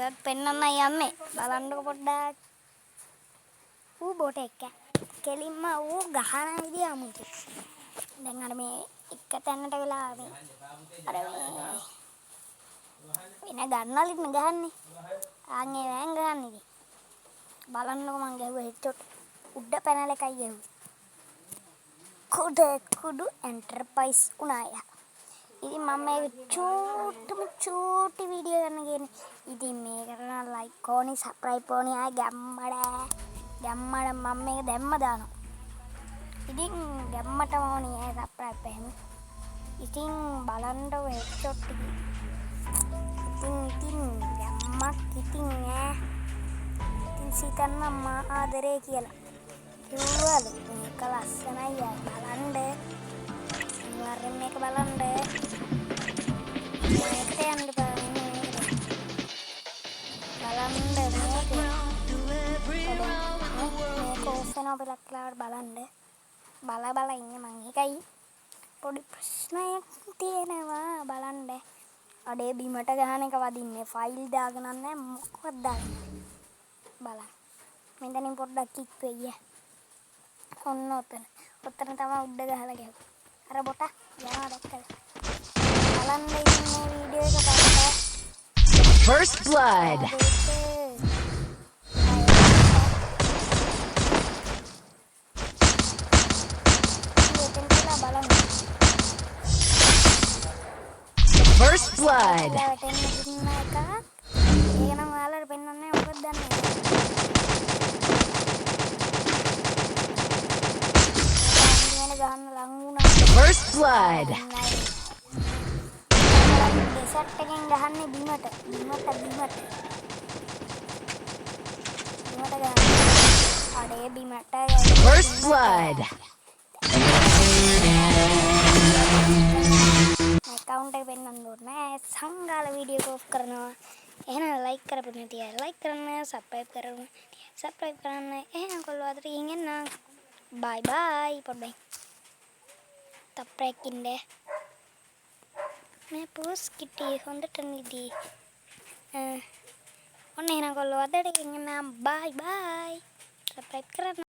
ඒවත් පෙන්වන්න යන්නේ. බලන්නකො පොඩ්ඩක්. ඌ බෝට එක. කෙලින්ම ඌ ගහන විදිය අමුතු. දැන් අර මේ එක තැනට වෙලා මේ අර මේ වෙන ගන්නවලින් ගහන්නේ. ආන්ගේ වෑන් ගහන්නේ ඉතින්. බලන්නකො මං ගැහුවා හෙඩ්ෂොට් උඩ පැනල එකයි ගැහුවේ. කුඩු එන්ටර්ප්‍රයිස් උනාය. ඉතින් මම මේ චූටි වීඩියෝ ගන්න කියන්නේ. ඉතින් මේක කරන ලයික් ඕනි සබ්ස්ක්‍රයිබ් ඕනි ආයි ගැම්මඩ මම මේක දැම්ම දානවා. ඉතින් ගැම්මටම ඕනි ආයි සබ්ස්ක්‍රයිබ් එහෙම. ඉතින් බලන්න ඔය හෙඩ්ෂොට් එක. ඉතින් ගැම්මක් ඉතින් ඉතින් සිතන්න මා ආදරේ කියලා. කිව්වද මේක ලස්සනයි බලන්න. අනිවාර්යෙන් මේක බලන්න. මේකට යන්න බලන්න මේක ඕෆ් වෙනවා බලක් ලාවට බලන්න. බල ඉන්නේ මං එකයි පොඩි ප්‍රශ්නයක් තියෙනවා බලන්න. අඩේ බිමට ගහන එක වදින්නේ ෆයිල් දාගෙන නැහැ මොකක්වත් දාගෙන බලන්න. මෙතනින් පොඩ්ඩක් කික් වෙయ్యා. ඔන්න ඔතන තමයි උඩ ගහලා ගැහුවා. අර බොට යනවා දැක්කද? බලන්න ඉතින් මේ වීඩියෝ එක බලන්න. First blood. First blood. First blood. Desert එකෙන් ගහන්නේ බිමට ගහන්නේ. අඩේ බිමට First blood. account එක පෙන්නන්න ඕනේ. සංගාල වීඩියෝ එක ඔෆ් කරනවා. එහෙනම් ලයික් කරපු නැති අය ලයික් කරන්න, සබ්ස්ක්‍රයිබ් කරන්න. එහෙනම් කොල්ලෝ අතට ගිහින් එන්න. බයි බයි පොඩ්ඩයි. තප්පරයක් ඉන්නේ. මේ පෝස් කිටි හොඳට නිදි. ඔන්න එහෙනම් කොල්ලෝ අතට ගිහින් එන්න. බයි බයි. සබ්ස්ක්‍රයිබ් කරන්න.